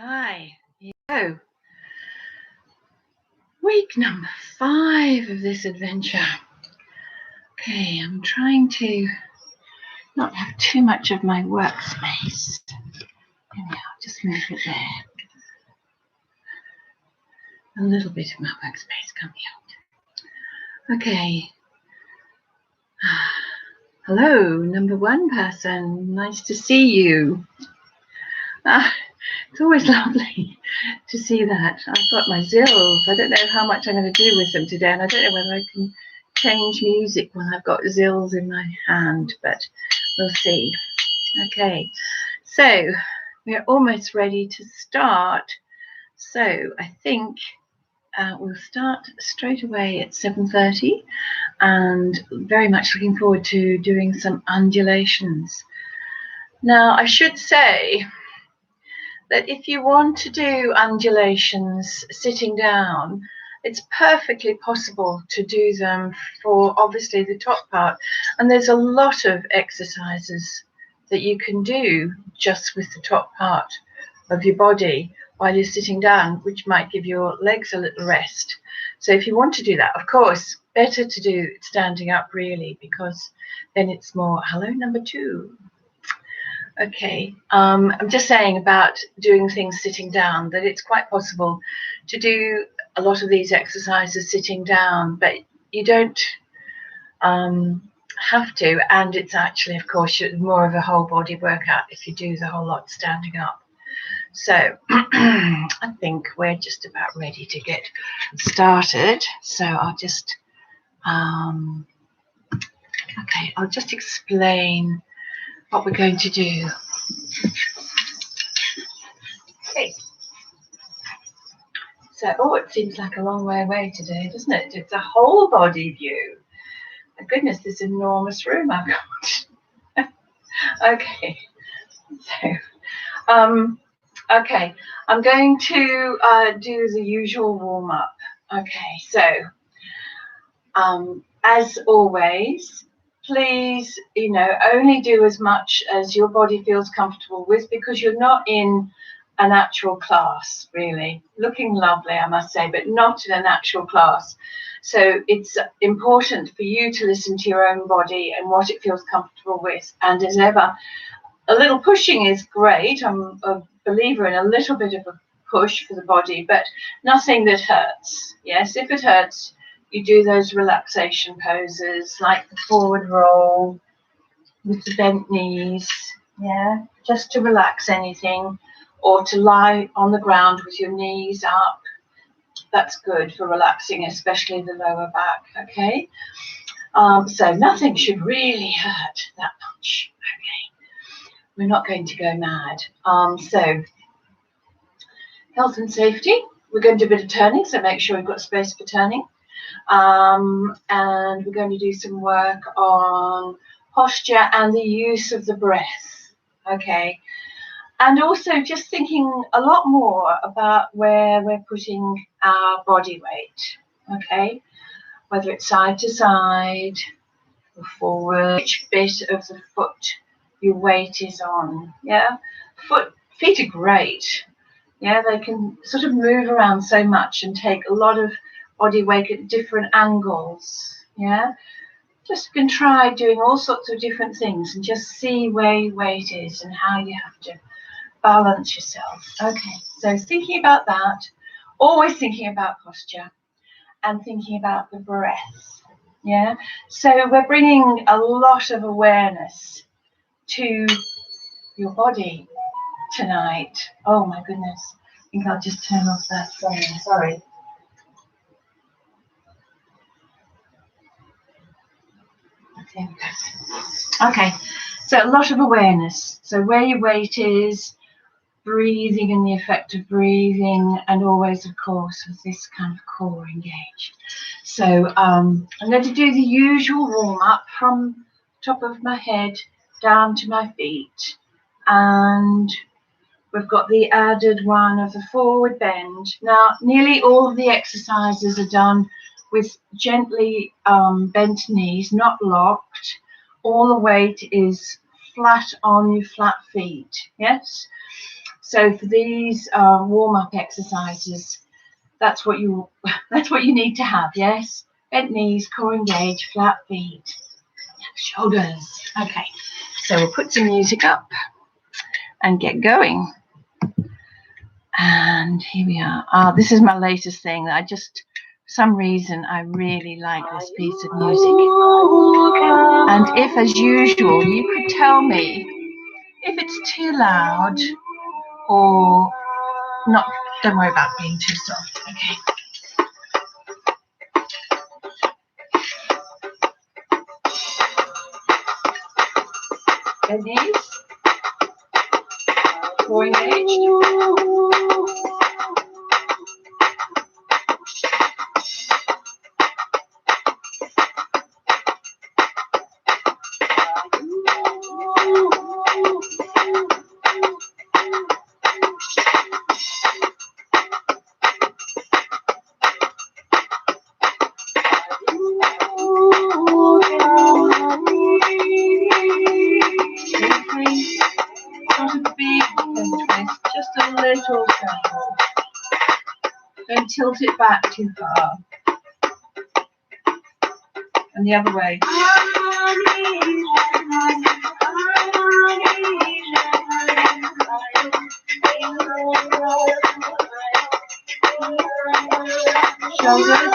Hi, here we go. Week number 5 of this adventure. Okay, I'm trying to not have too much of my workspace. Anyhow, just move it there. A little bit of my workspace coming out. Okay. Hello, number 1 person. Nice to see you. It's always lovely to see that. I've got my zills. I don't know how much I'm going to do with them today, and I don't know whether I can change music when I've got zills in my hand, but we'll see. Okay, so we're almost ready to start. So I think we'll start straight away at 7:30, and very much looking forward to doing some undulations. Now, I should say that if you want to do undulations sitting down, it's perfectly possible to do them for obviously the top part. And there's a lot of exercises that you can do just with the top part of your body while you're sitting down, which might give your legs a little rest. So if you want to do that, of course, better to do standing up really, because then it's more, hello, number 2. Okay, I'm just saying about doing things sitting down, that it's quite possible to do a lot of these exercises sitting down, but you don't have to, and it's actually, of course, more of a whole body workout if you do the whole lot standing up. So I think we're just about ready to get started. So I'll just, okay, I'll just explain what we're going to do. Okay. So, oh, it seems like a long way away today, doesn't it? It's a whole body view. My goodness, this enormous room I've got. Okay. So, okay, I'm going to do the usual warm up. Okay, so as always, please, only do as much as your body feels comfortable with, because you're not in an actual class, really. Looking lovely, I must say, but not in an actual class. So it's important for you to listen to your own body and what it feels comfortable with. And as ever, a little pushing is great. I'm a believer in a little bit of a push for the body, but nothing that hurts. Yes, if it hurts, you do those relaxation poses, like the forward roll with the bent knees, yeah, just to relax anything, or to lie on the ground with your knees up. That's good for relaxing, especially the lower back, okay? So nothing should really hurt that much, okay? We're not going to go mad. So health and safety, we're going to do a bit of turning, so make sure we've got space for turning. And we're going to do some work on posture and the use of the breath, okay? And also just thinking a lot more about where we're putting our body weight, okay? Whether it's side to side or forward, which bit of the foot your weight is on, yeah? Feet are great, yeah? They can sort of move around so much and take a lot of body weight at different angles, yeah? Just you can try doing all sorts of different things and just see where your weight is and how you have to balance yourself. Okay, so thinking about that, always thinking about posture and thinking about the breath, yeah? So we're bringing a lot of awareness to your body tonight. Oh my goodness, I think I'll just turn off that phone, sorry. Okay, so a lot of awareness. So where your weight is, breathing and the effect of breathing, and always, of course, with this kind of core engaged. So I'm going to do the usual warm-up from top of my head down to my feet. And we've got the added one of the forward bend. Now, nearly all of the exercises are done with gently bent knees, not locked. All the weight is flat on your flat feet, yes? So for these warm-up exercises, that's what you need to have. Yes, bent knees, core engaged, flat feet, shoulders. Okay, so we'll put some music up and get going. And here we are. This is my latest thing. For some reason, I really like this piece of music. And if, as usual, you could tell me if it's too loud or not. Don't worry about being too soft. Okay. Bend knees. Core engaged. Not a big twist, just a little circle. Don't tilt it back too far. And the other way. Shoulders.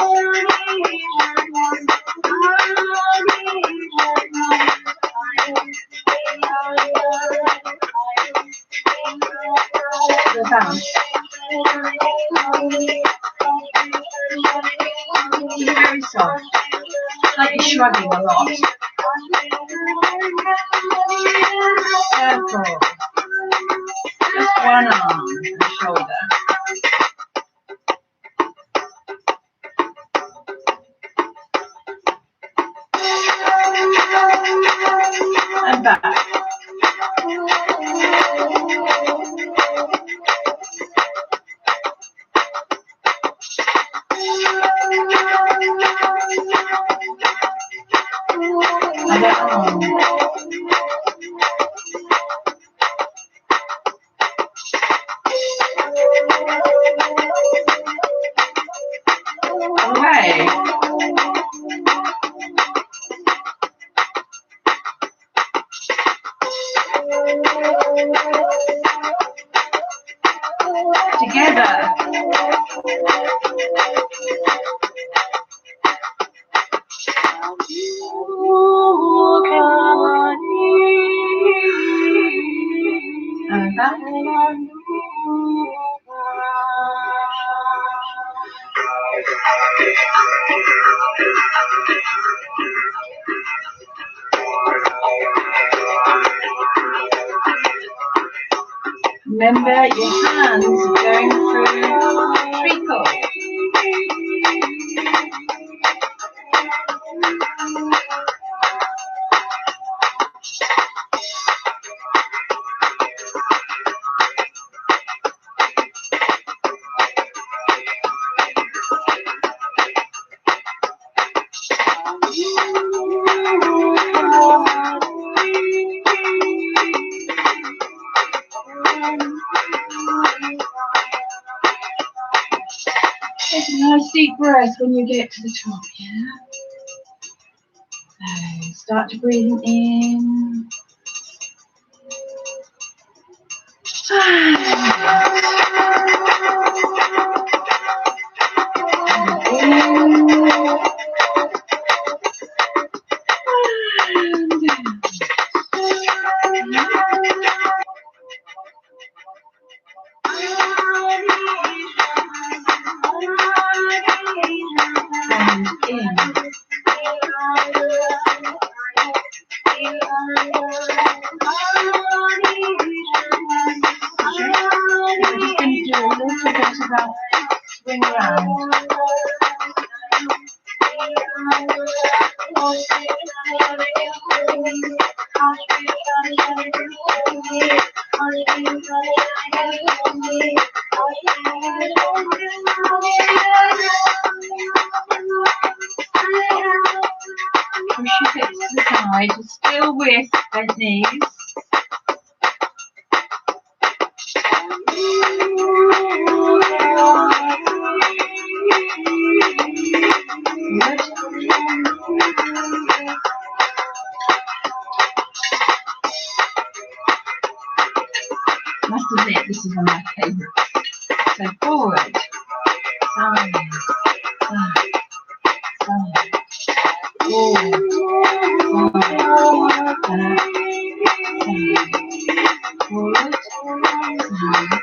The bounce. Very soft. Like you're shrugging a lot. Circle. Just one arm and shoulder. And back. Other arm. Away. Together. And back. Remember, your hands are going through treacle. Take a nice deep breath when you get to the top, yeah? So start to breathe in. Swing around. Push your hips to the side, still with bent knees. must admit, this is one of my favourites. So forward, side, side, side, forward, side, back, side, forward, side, back, side.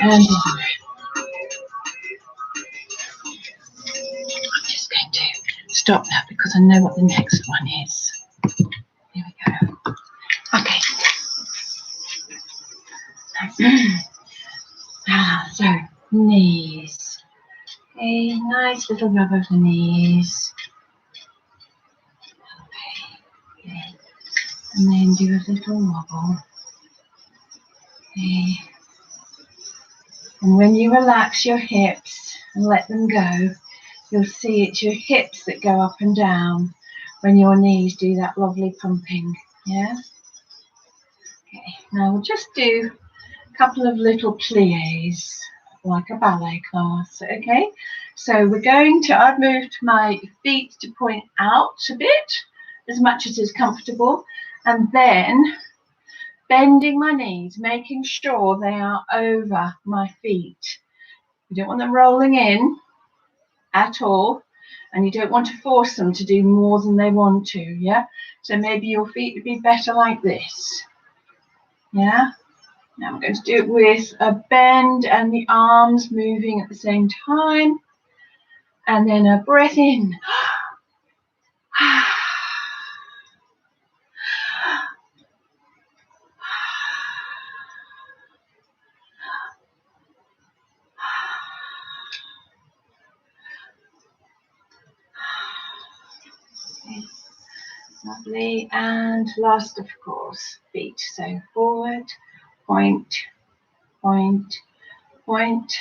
And I'm just going to stop that because I know what the next one is. Here we go. Okay. So knees. A nice little rub of the knees. Okay. And then do a little wobble. Okay. And when you relax your hips and let them go, you'll see it's your hips that go up and down when your knees do that lovely pumping. Yeah? Okay, now we'll just do a couple of little pliés, like a ballet class, okay? So we're going to, I've moved my feet to point out a bit, as much as is comfortable, and then bending my knees, making sure they are over my feet. You don't want them rolling in at all, and you don't want to force them to do more than they want to, yeah? So maybe your feet would be better like this, yeah? Now I'm going to do it with a bend and the arms moving at the same time, and then a breath in. Lovely, and last of course, feet. So forward, point, point, point,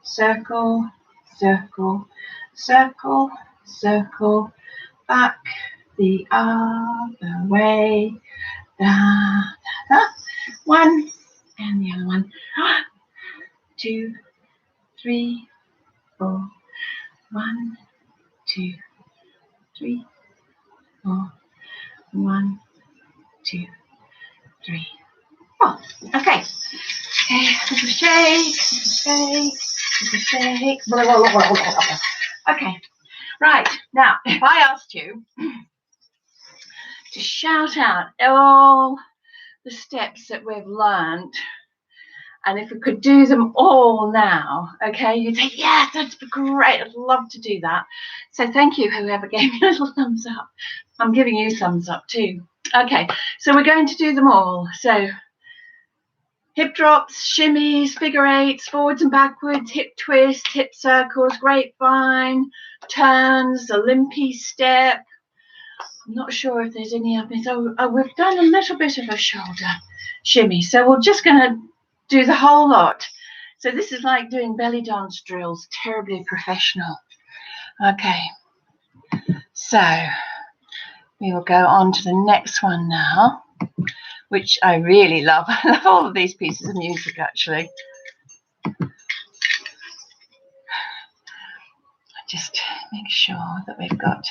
circle, circle, circle, circle, back the other way, da, da, da. One, and the other one. 2, 3, 4. 1, 2, 3, 4. 1, 2, 3, 4. Okay. Okay, little shake, little shake, little shake. Okay, right. Now, if I asked you to shout out all the steps that we've learned, and if we could do them all now, okay, you'd say, yes, that's great. I'd love to do that. So thank you, whoever gave me a little thumbs up. I'm giving you thumbs up too. Okay, so we're going to do them all. So hip drops, shimmies, figure eights, forwards and backwards, hip twist, hip circles, grapevine, turns, a limpy step. I'm not sure if there's any others. Oh, we've done a little bit of a shoulder shimmy. So we're just going to do the whole lot. So this is like doing belly dance drills, terribly professional. Okay, so we will go on to the next one now, which I really love. I love all of these pieces of music, actually. Just make sure that we've got...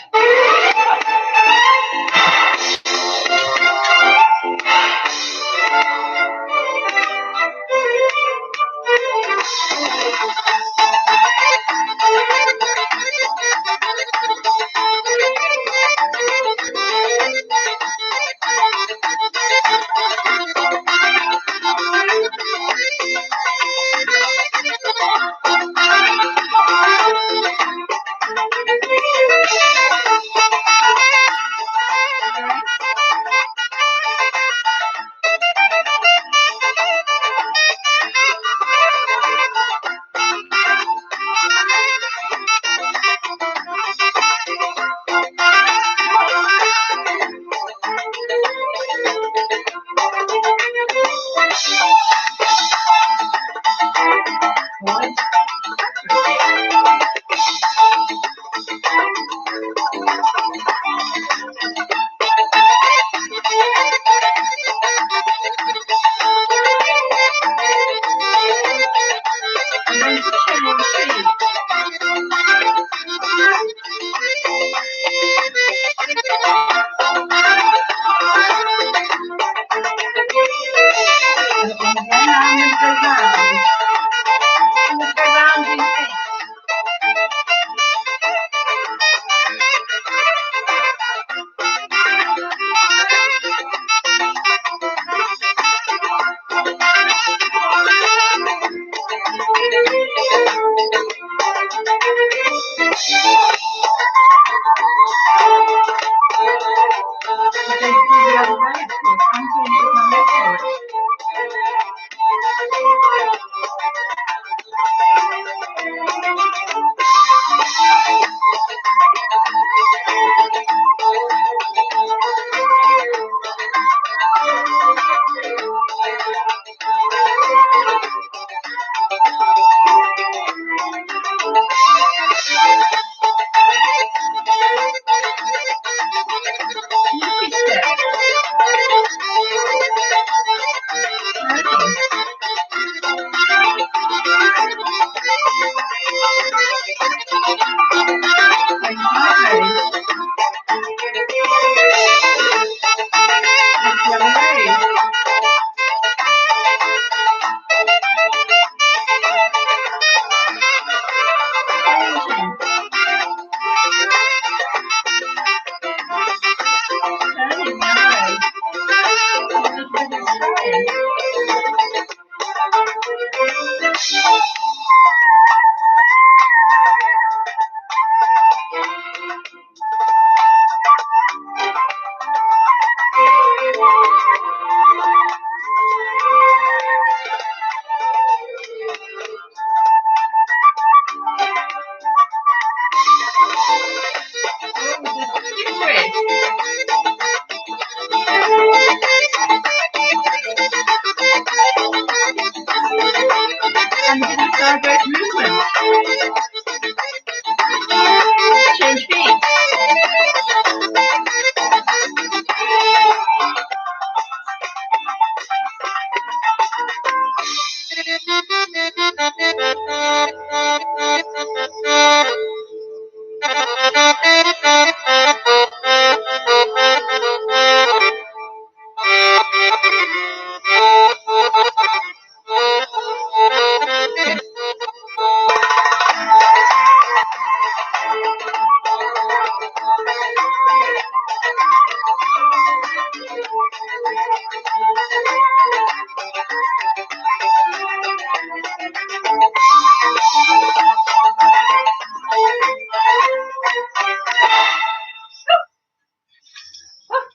and a bit of side raise movement. Change feet.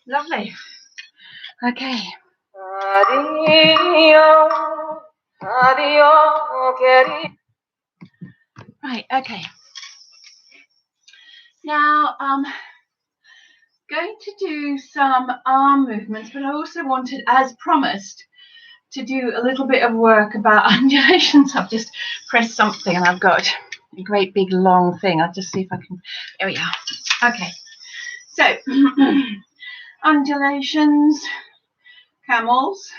Lovely. Okay. Right, okay. Now, going to do some arm movements, but I also wanted, as promised, to do a little bit of work about undulations. I've just pressed something and I've got a great big long thing. I'll just see if I can, there we are. Okay, so undulations, camels.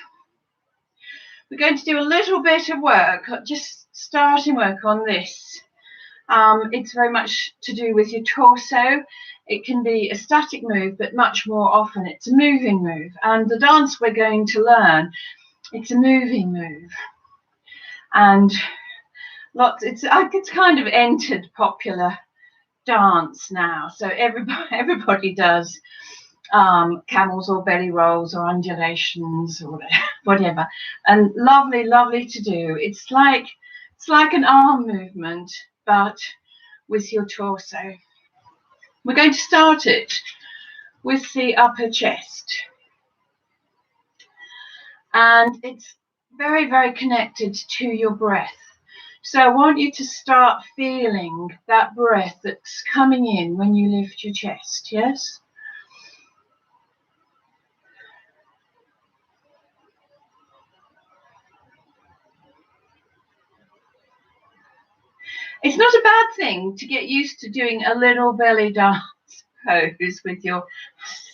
We're going to do a little bit of work, just starting work on this. It's very much to do with your torso. It can be a static move, but much more often it's a moving move. And the dance we're going to learn, it's a moving move. And it's kind of entered popular dance now. So everybody does camels or belly rolls or undulations or whatever. And lovely to do. It's like an arm movement, but with your torso. We're going to start it with the upper chest. And it's very connected to your breath. So I want you to start feeling that breath that's coming in when you lift your chest, yes? It's not a bad thing to get used to doing a little belly dance pose with your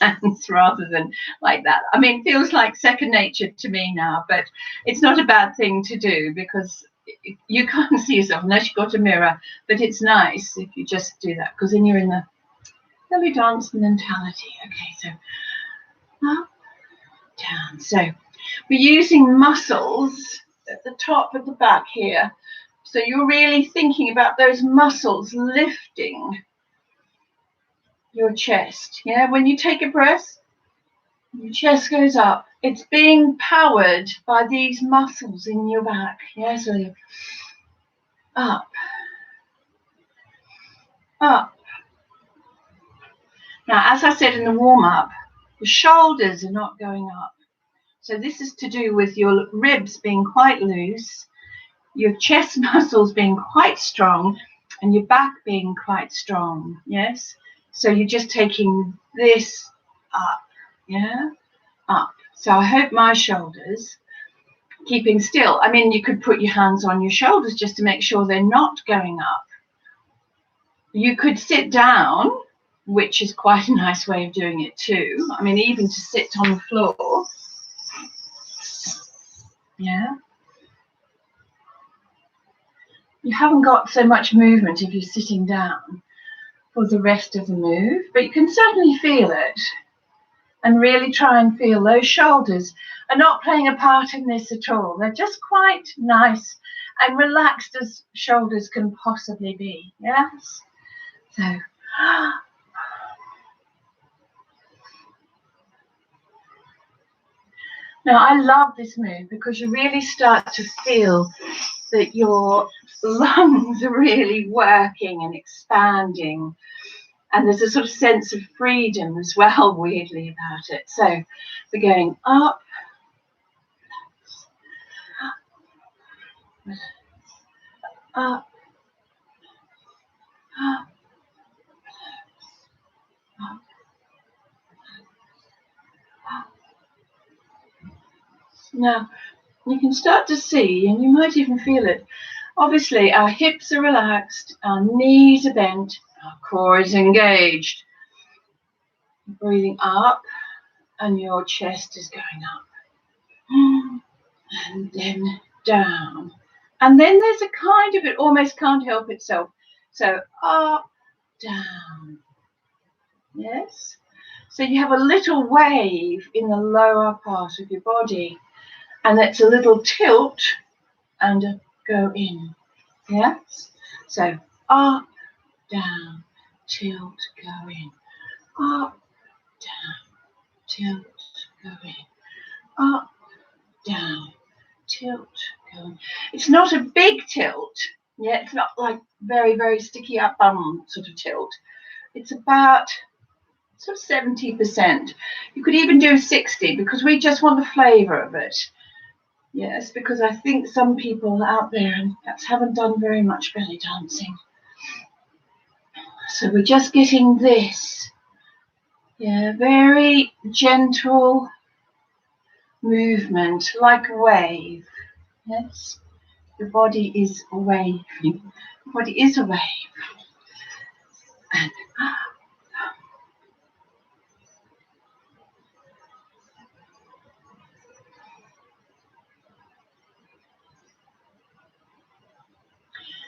hands rather than like that. I mean, it feels like second nature to me now, but it's not a bad thing to do because you can't see yourself unless you've got a mirror, but it's nice if you just do that because then you're in the belly dance mentality. Okay, so up, down. So we're using muscles at the top of the back here. So you're really thinking about those muscles lifting your chest. Yeah, when you take a breath, your chest goes up. It's being powered by these muscles in your back. Yeah, so you're up, up. Now, as I said in the warm-up, the shoulders are not going up. So this is to do with your ribs being quite loose, your chest muscles being quite strong, and your back being quite strong, yes? So you're just taking this up, yeah? Up. So I hope my shoulders, keeping still. I mean, you could put your hands on your shoulders just to make sure they're not going up. You could sit down, which is quite a nice way of doing it too. I mean, even to sit on the floor, yeah? You haven't got so much movement if you're sitting down for the rest of the move, but you can certainly feel it and really try and feel those shoulders are not playing a part in this at all. They're just quite nice and relaxed as shoulders can possibly be, yes? So, now I love this move because you really start to feel that your lungs are really working and expanding. And there's a sort of sense of freedom as well, weirdly, about it. So we're going up, up, up, up, up. Now, You can start to see, and you might even feel it. Obviously, our hips are relaxed, our knees are bent, our core is engaged. Breathing up, and your chest is going up. And then down. And then there's a kind of, it almost can't help itself. So up, down. Yes? So you have a little wave in the lower part of your body, and it's a little tilt and a go in. Yes? So up, down, tilt, go in. Up, down, tilt, go in. Up, down, tilt, go in. It's not a big tilt. Yeah, it's not like very, very sticky up bum sort of tilt. It's about sort of 70%. You could even do 60 because we just want the flavour of it. Yes, because I think some people out there perhaps haven't done very much belly dancing. So we're just getting this. Yeah, very gentle movement, like a wave. Yes, the body is waving. The body is a wave. And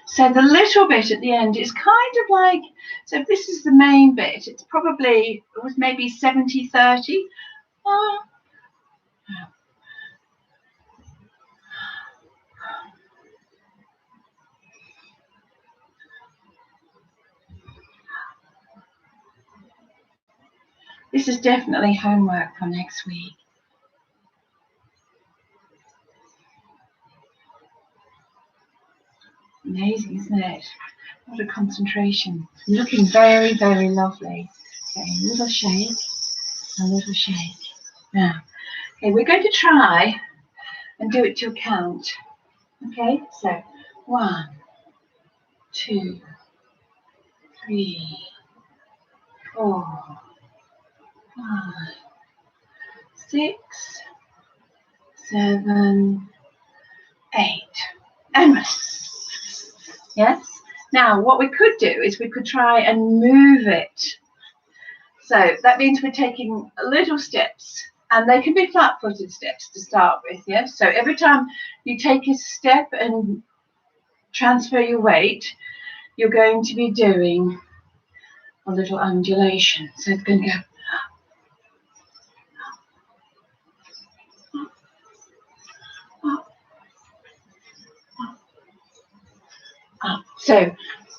so the little bit at the end is kind of like, so if this is the main bit, it's probably, it was maybe 70-30. This is definitely homework for next week. Amazing, isn't it? What a concentration. Looking very, very lovely. Okay, a little shake, a little shake. Now, okay, we're going to try and do it to a count. Okay, so 1, 2, 3, 4, 5, 6, 7, 8. And yes. Now, what we could do is we could try and move it. So that means we're taking little steps, and they can be flat-footed steps to start with. Yes. So every time you take a step and transfer your weight, you're going to be doing a little undulation. So it's going to go up, up. So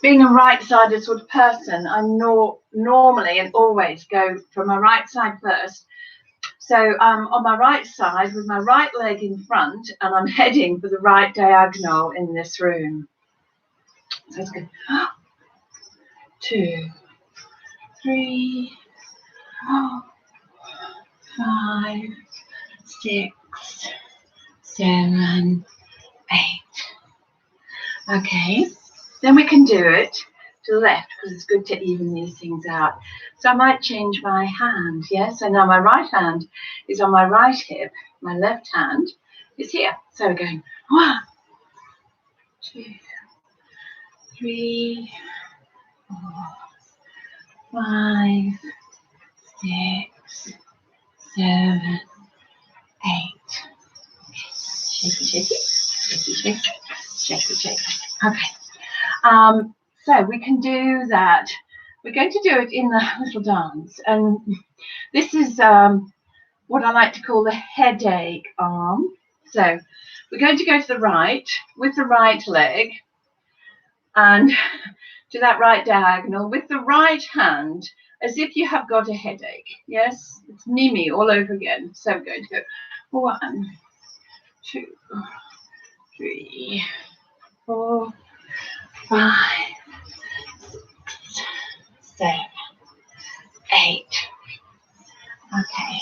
being a right-sided sort of person, I normally and always go for my right side first. So on my right side with my right leg in front, and I'm heading for the right diagonal in this room. So it's good. 2, 3, 4, 5, 6, 7, 8. Okay, then we can do it to the left because it's good to even these things out. So I might change my hand. Yes, so now my right hand is on my right hip, my left hand is here. So we're going 1, 2, 3, 4, 5, 6, 7, 8. Shaky, shaky, shaky, shaky, shaky, shaky. Okay. So we can do that. We're going to do it in the little dance, and this is what I like to call the headache arm. So we're going to go to the right with the right leg and to that right diagonal with the right hand as if you have got a headache. Yes, it's Mimi all over again. So we're going to go 1, 2, 3, 4, 5, 6, 7, 8. Okay.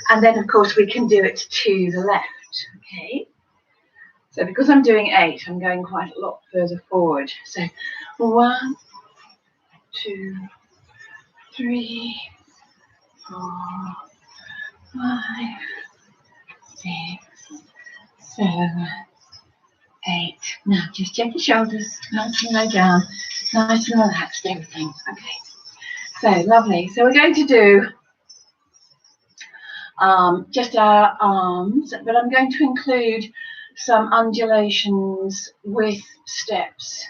And then, of course, we can do it to the left. Okay. So because I'm doing 8, I'm going quite a lot further forward. So 1, 2, 3, 4, 5, 6, So 8. Now just check your shoulders, nice and low down, nice and relaxed, everything. Okay. So lovely. So we're going to do just our arms, but I'm going to include some undulations with steps.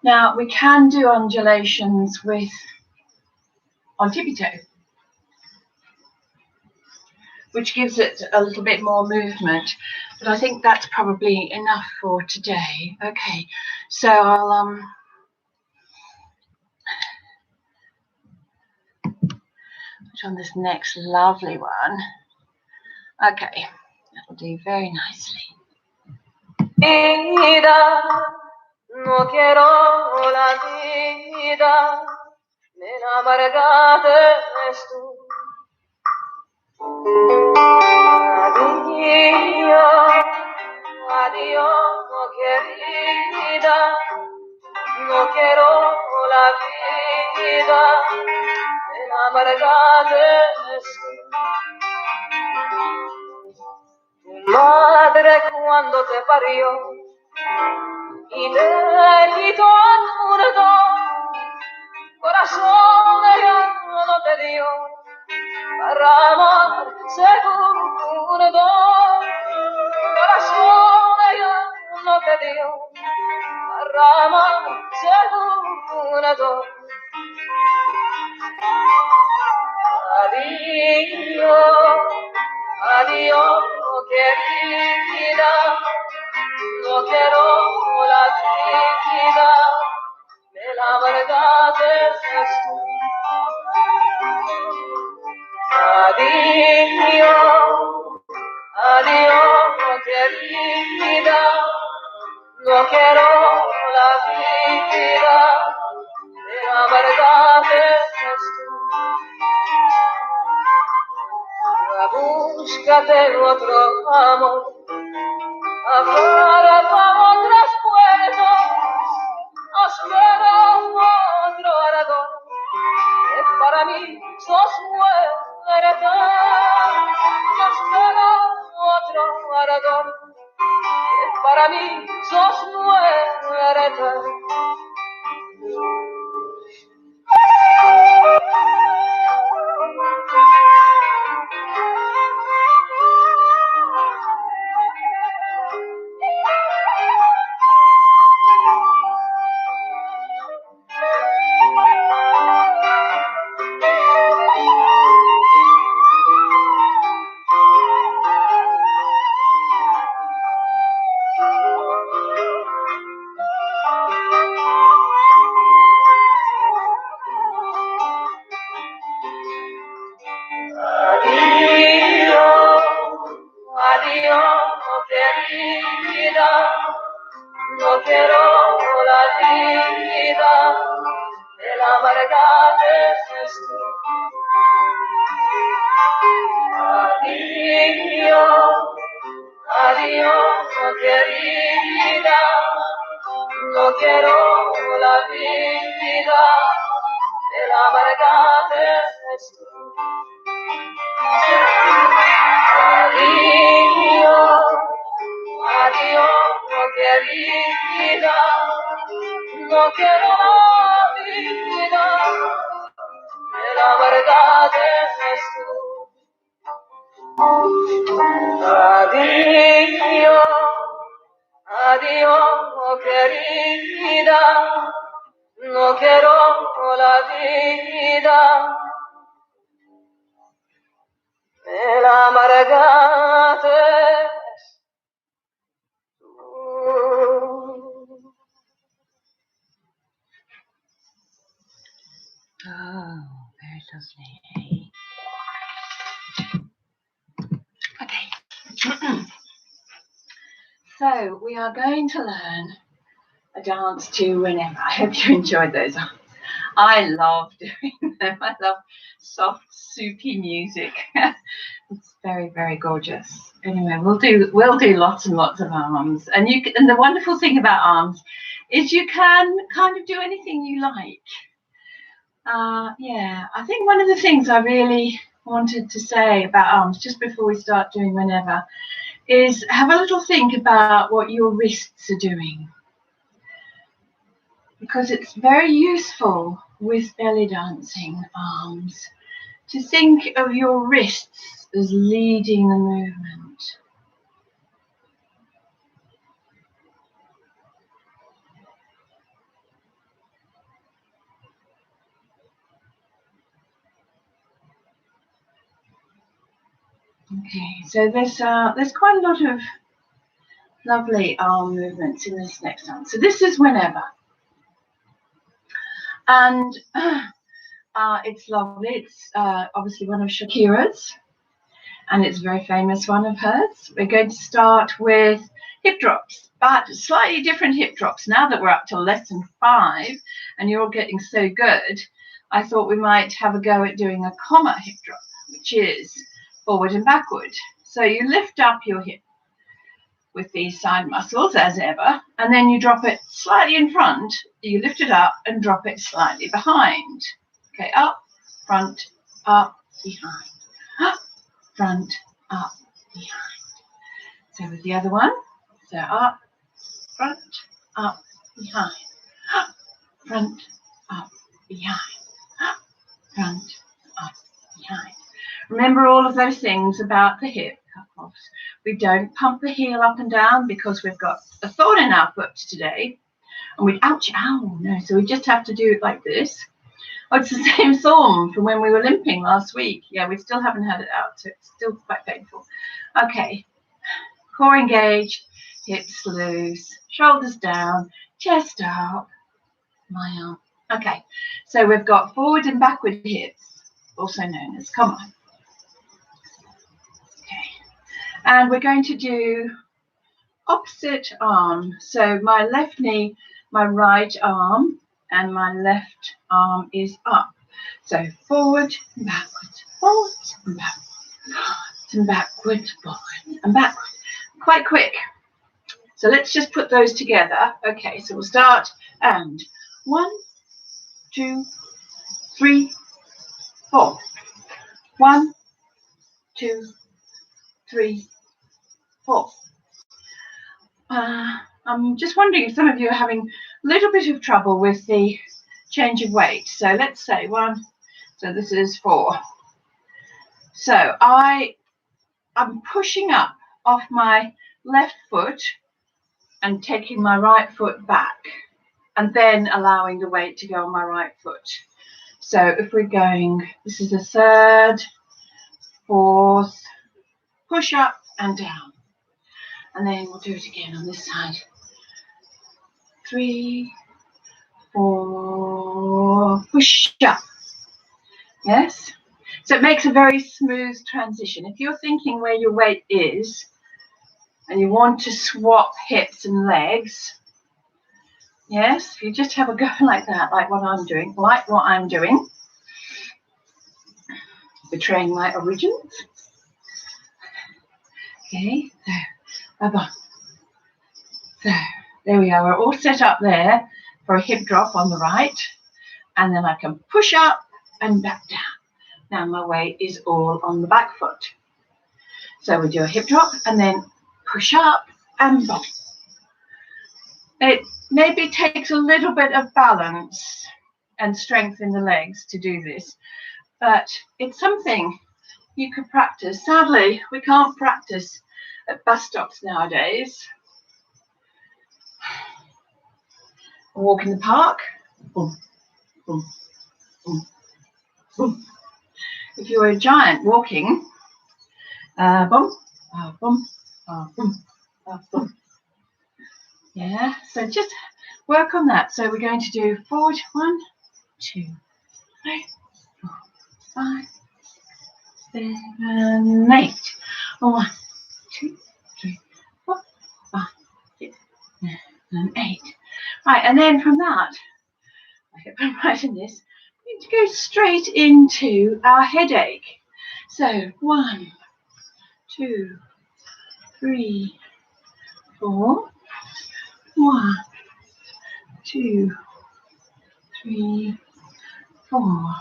Now we can do undulations on tippy toe, which gives it a little bit more movement, but I think that's probably enough for today. Okay, so I'll put on this next lovely one. Okay, that'll do very nicely. No quiero la vida, me amargate tú. Adiós, adiós, querida, no quiero la vida, me amargate tú. Tu madre cuando te parió y te quitó el muerto, corazón ella no te dio para amar segundo, corazón ella no te dio para amar segundo. Adiós, adiós, querida, no quiero la vida, de la verdad es tú. Adiós, adiós, querida, no quiero la vida, de la verdad es tú. Búscate otro amor, afuera para otras puertas, espera otro arador, que para mí sos muerta. Espera otro arador, que para mí sos muerta. No quiero la vida, de la amargad es tú. Adiós, adiós, querida, no quiero la vida, de la amargad es tú. Adiós, adiós, querida, no quiero la vida, de la verdad es tú. Adiós, adiós, querida, no quiero la vida, de la verdad es tú. Oh, very lovely. Okay. So we are going to learn a dance to Whenever. I hope you enjoyed those. I love doing them. I love soft, soupy music. It's very, very gorgeous. Anyway, we'll do lots and lots of arms. And the wonderful thing about arms is you can kind of do anything you like. Yeah, I think one of the things I really wanted to say about arms just before we start doing Whenever is have a little think about what your wrists are doing, because it's very useful with belly dancing arms to think of your wrists as leading the movement. Okay, so there's quite a lot of lovely arm movements in this next one. So this is whenever. And it's lovely. It's obviously one of Shakira's, and it's a very famous one of hers. We're going to start with hip drops, but slightly different hip drops. Now that we're up to lesson 5 and you're all getting so good, I thought we might have a go at doing a comma hip drop, which is forward and backward. So you lift up your hip with these side muscles as ever, and then you drop it slightly in front. You lift it up and drop it slightly behind. Okay, up, front, up, behind. Up, front, up, behind. So with the other one, so up, front, up, behind. Up, front, up, behind. Up, front, up, behind. Remember all of those things about the hip cup-offs. We don't pump the heel up and down because we've got a thorn in our foot today. And we, ouch, ow, no. So we just have to do it like this. Oh, it's the same thorn from when we were limping last week. Yeah, we still haven't had it out, so it's still quite painful. Okay, core engaged, hips loose, shoulders down, chest up, my arm. Okay, so we've got forward and backward hips, also known as comma. And we're going to do opposite arm. So my left knee, my right arm, and my left arm is up. So forward and backwards, forward and backwards, and backwards, forward and backwards. Quite quick. So let's just put those together. Okay, so we'll start and 1, 2, 3, 4. 1, 2, 3, 4. I'm just wondering if some of you are having a little bit of trouble with the change of weight. So let's say 1, so this is 4. So I'm pushing up off my left foot and taking my right foot back, and then allowing the weight to go on my right foot. So if we're going, this is the 3rd, 4th, push up and down. And then we'll do it again on this side. 3, 4, push up. Yes? So it makes a very smooth transition. If you're thinking where your weight is and you want to swap hips and legs, yes, you just have a go like that, like what I'm doing, betraying my origins. Okay, so, bye-bye. So there we are, we're all set up there for a hip drop on the right, and then I can push up and back down. Now my weight is all on the back foot. So we do a hip drop and then push up and bump. It maybe takes a little bit of balance and strength in the legs to do this, but it's something you could practice. Sadly, we can't practice at bus stops nowadays. Walk in the park, boom, boom, boom, boom. If you're a giant walking, boom, boom, boom, boom. Yeah, so just work on that. So we're going to do forward, 1, 2, 3, 4, 5, 7, 8. 1, 2, 3, 4, 5, 6, 7, 8. Right, and then from that, I hope I'm right in this, we need to go straight into our headache. So 1, 2, 3, 4. 1, 2, 3, 4.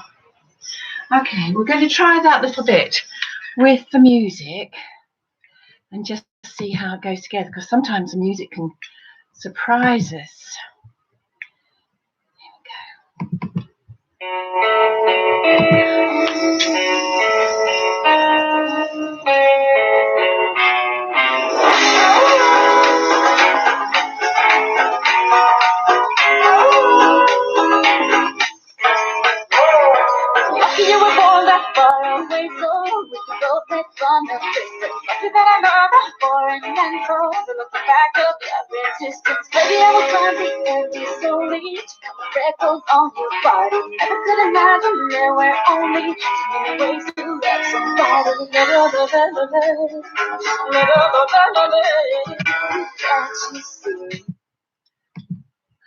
Okay, we're going to try that little bit with the music. and just see how it goes together, because sometimes the music can surprise us. You were born that far away, so we could both make fun of distance. Lucky that I know that foreign and cold, to look back up that resistance. Maybe I was trying to be slowly to cover freckles on your body. Never could imagine there were only so many ways to love somebody.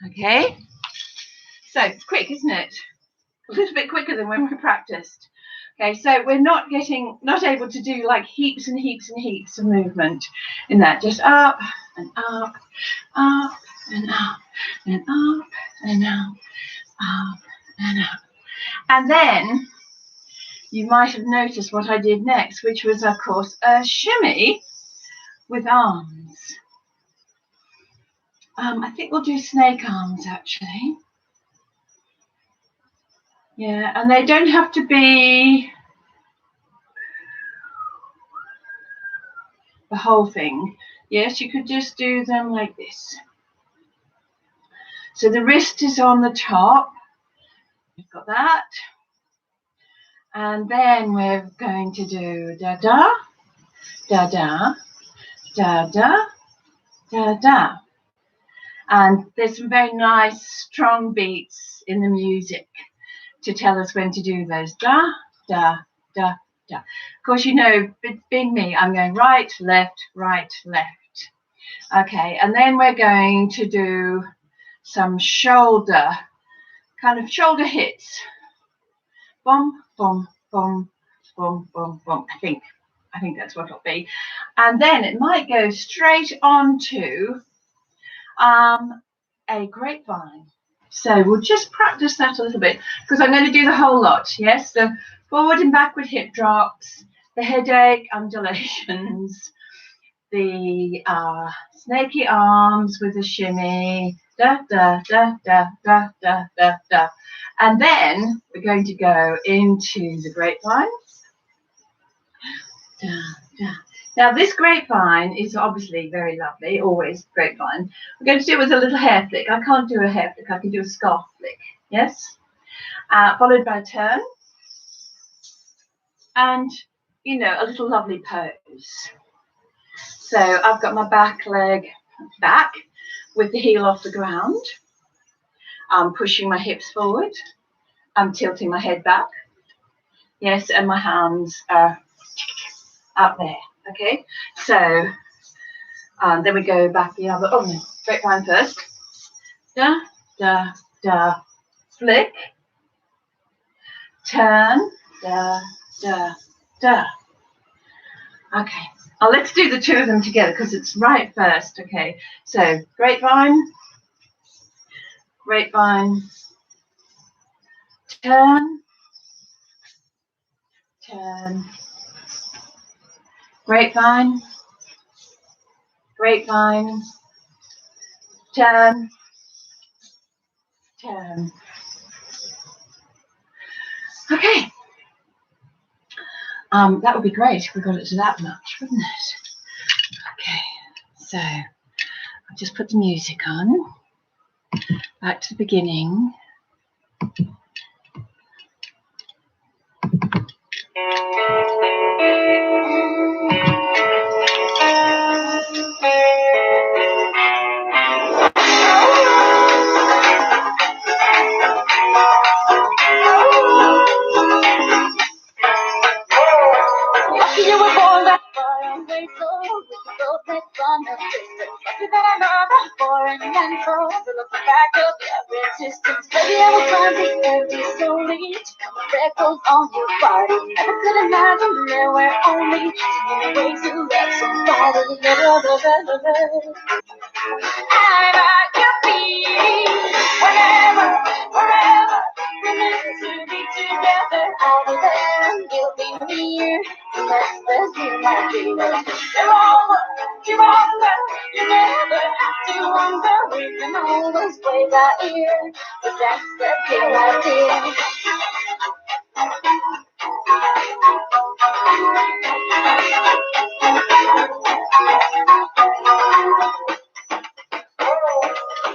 Okay, so it's quick, isn't it? A little bit quicker than when we practiced. Okay, so we're not able to do like heaps and heaps and heaps of movement in that. Just up and up, up and up and up and up, up and up. And then you might have noticed what I did next, which was, of course, a shimmy with arms. I think we'll do snake arms, actually. Yeah, and they don't have to be the whole thing. Yes, you could just do them like this. So the wrist is on the top. We've got that. And then we're going to do da-da, da-da, da-da, da-da. And there's some very nice, strong beats in the music to tell us when to do those. Da, da, da, da. Of course, you know, being me, I'm going right, left, right, left. Okay, and then we're going to do some shoulder, kind of shoulder hits. Boom, boom, boom, boom, boom, boom. I think that's what it'll be. And then it might go straight on to a grapevine. So we'll just practice that a little bit, because I'm going to do the whole lot. Yes, the forward and backward hip drops, the headache undulations, the snaky arms with the shimmy, da da da da da da da da, and then we're going to go into the grapevine. Da, da. Now this grapevine is obviously very lovely, always grapevine. We're going to do it with a little hair flick. I can't do a hair flick, I can do a scarf flick, yes? Followed by a turn. And, you know, a little lovely pose. So I've got my back leg back with the heel off the ground. I'm pushing my hips forward. I'm tilting my head back. Yes, and my hands are up there. Okay, so then we go back the other. Oh no, grapevine first. Da da da, flick, turn, da da da. Okay, let's do the two of them together because it's right first. Okay, so grapevine, grapevine, turn, turn, grapevine, grapevine, turn, turn. Okay. That would be great if we got it to that much, wouldn't it? Okay, so I'll just put the music on. Back to the beginning. You were born that far away, so we could both make fun of distance. Lucky that I know that foreign and cold, to look back up that resistance. Maybe I was trying to be slowly to cover freckles on your body. Never could imagine there were only so many ways to love somebody. I'm at your feet, whenever, wherever. We're meant to be together. I'll be there, you'll be near. Unless there's you, my dreamer. There are almost way by ear, but that's the thing I did.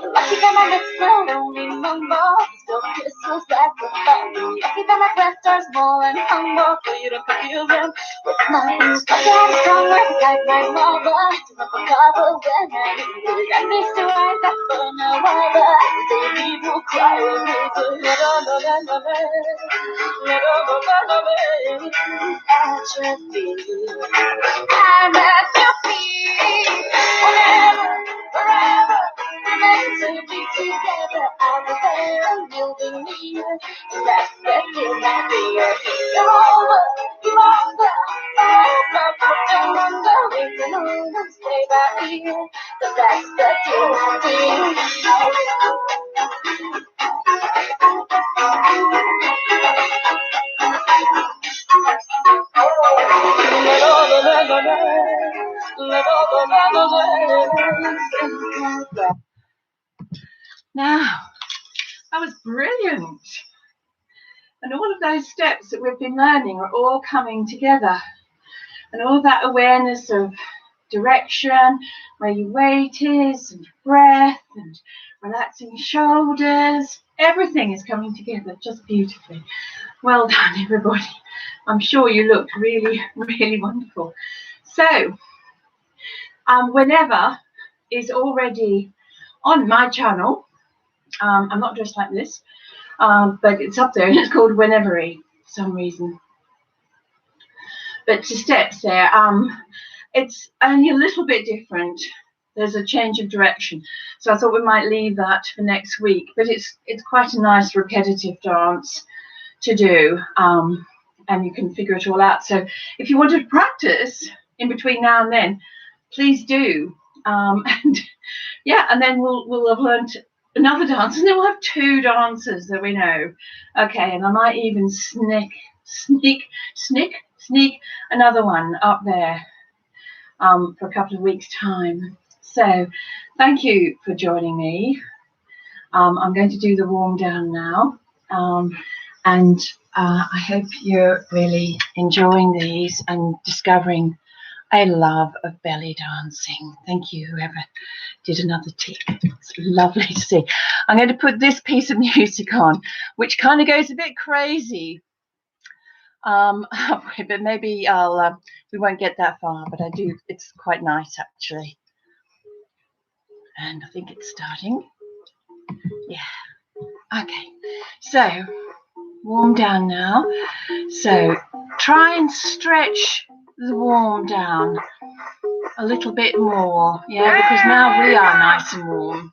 Lucky that my lips don't only mumble, still crystals that the fun. Lucky that my breath are small and humble, for you to confuse them with mine. Lucky I'm strong like my mother, to up a cover when I need it. And these two eyes that burn no other, baby will cry when they do. I'm at your feet, whenever, forever. Meant to be together, I'm there and you'll be near. That's the thing I fear. You're over, put them under. We can always stay by here, but that's the thing I fear. Now, that was brilliant. And all of those steps that we've been learning are all coming together. And all that awareness of direction, where your weight is, and breath, and relaxing shoulders, everything is coming together just beautifully. Well done, everybody. I'm sure you looked really, really wonderful. So, Whenever is already on my channel. I'm not dressed like this, but it's up there and it's called Whenevery for some reason. But the steps there, it's only a little bit different. There's a change of direction. So I thought we might leave that for next week, but it's quite a nice repetitive dance to do, and you can figure it all out. So if you want to practice in between now and then, please do. And yeah, and then we'll have learned another dance, and then we'll have 2 dances that we know. Okay, and I might even sneak another one up there for a couple of weeks' time. So thank you for joining me. I'm going to do the warm down now, and I hope you're really enjoying these and discovering a love of belly dancing. Thank you, whoever did another tick. It's lovely to see. I'm going to put this piece of music on, which kind of goes a bit crazy. But maybe we won't get that far, but I do. It's quite nice, actually. And I think it's starting. Yeah. Okay. So warm down now. So try and stretch the warm down a little bit more. Yeah, because now we are nice and warm.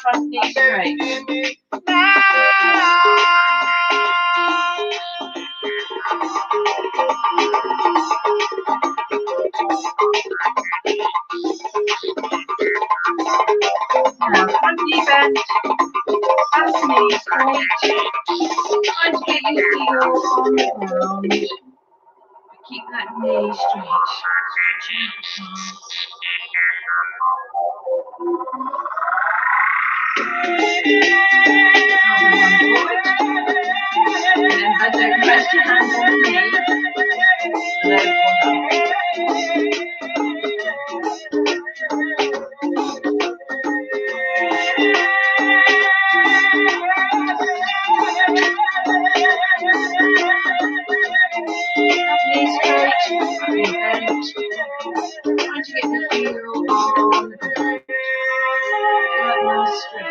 Front knee straight. Now, front knee bent, back knee straight. Trying to get your heel on the ground. Keep that knee straight. Stretching the and then don't rest your hands on the knee. Low one up. Knee straight, knee bent. Trying to get the heel on the ground. Right now, stretch. I'm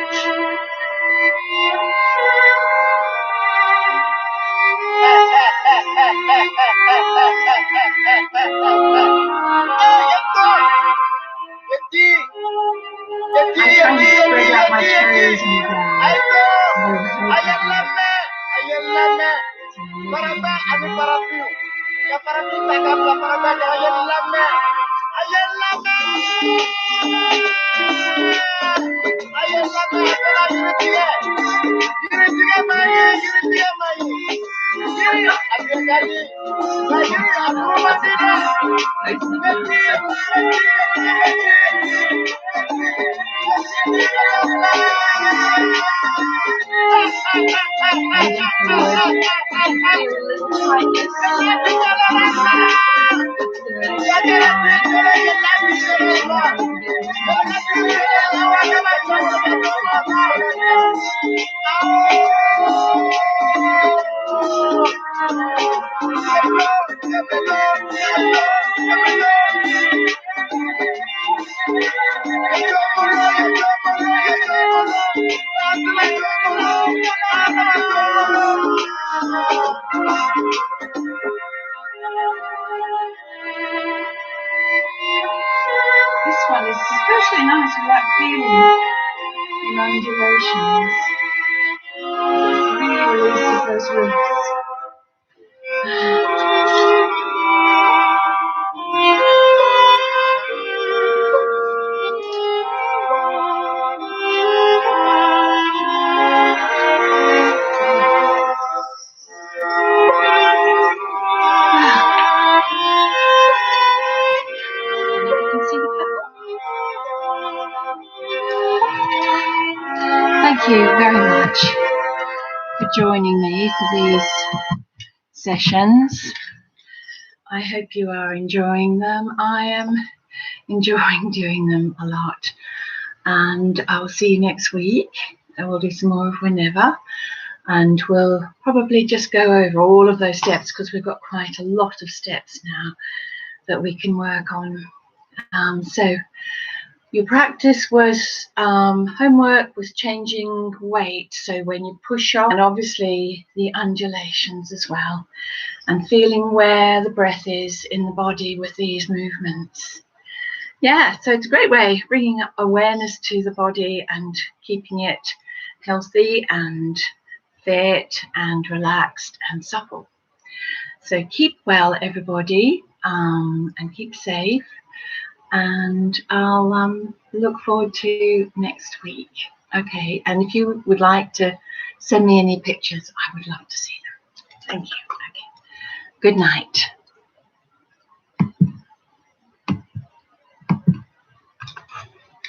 trying to spread out my toes and down. This one is especially nice with that feeling in undulations. It really releases those ribs. Thank you very much for joining me for these sessions. I hope you are enjoying them. I am enjoying doing them a lot, and I'll see you next week. I will do some more of whenever, and we'll probably just go over all of those steps because we've got quite a lot of steps now that we can work on. So your practice was homework was changing weight, so when you push off, and obviously the undulations as well, and feeling where the breath is in the body with these movements. Yeah, so it's a great way of bringing up awareness to the body and keeping it healthy and fit and relaxed and supple. So keep well, everybody, and keep safe. And I'll look forward to next week. Okay, and if you would like to send me any pictures, I would love to see them. Thank you. Okay. Good night.